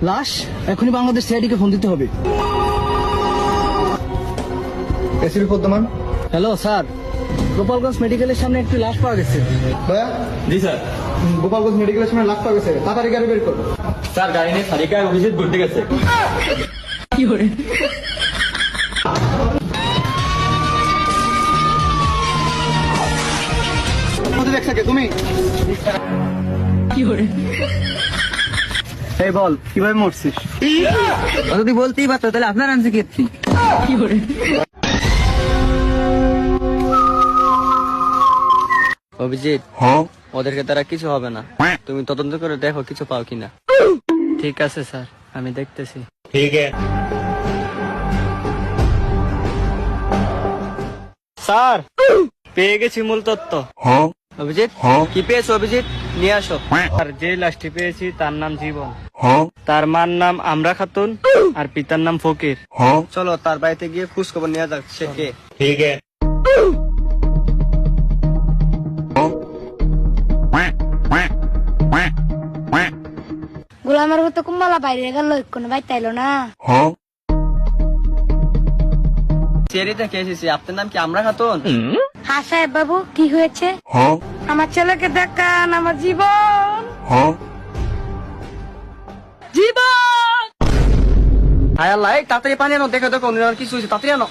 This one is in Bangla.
লাশ এখনই বাংলাদেশ সিআইডি কে ফোন দিতে হবে। এসিপি পদ্মমান। হ্যালো স্যার, গোপালগঞ্জ মেডিকেলের সামনে একটি লাশ পাওয়া গেছে। ভাইয়া। জি স্যার। গোপালগঞ্জ মেডিকেলের সামনে লাশ পাওয়া গেছে, তাড়াতাড়ি গাড়ি বের কর। স্যার গাড়ি নিয়ে সারিকা অভিজিৎ ঘুরতে গেছে। কি করে? দেখছে তুমি? কি করে? এই বল কিভাবে মরছিস? যদি বলতেই পারতো তাহলে আপনার আনছে কি কি করে? অভিজিৎ, ওদেরকে তারা কিছু হবে না, তুমি তদন্ত করে দেখো কিছু পাও কিনা। ঠিক আছে স্যার, আমি দেখতেছি। ঠিক আছে স্যার, পেয়ে গেছি মূল তথ্য। অভিজিৎ, কি পেয়েছো অভিজিৎ? নিয়ে আসো। আর যে লাশটি পেয়েছি তার নাম জীবন, তার মার নাম আমরা খাতুন, আর পিতার নাম ফকির। চলো তার বাড়িতে গিয়ে খোঁজ খবর নেওয়া যাক সে কে। ঠিক আছে। গোলামের মতো কুম্বালা বাইরে গেল, কোনো ভাই তাইলো না। চেরিতে কে এসেছি, আপনার নাম কি আমরা খাতুন? হ্যাঁ সাহেব বাবু, কি হয়েছে? আমার ছেলেকে দেখান, আমার জীবন। জীবন! হায় আল্লাহ, এই তাড়াতাড়ি পানি আনো, দেখো দেখো কিছু হয়েছে, তাড়াতাড়ি আনো।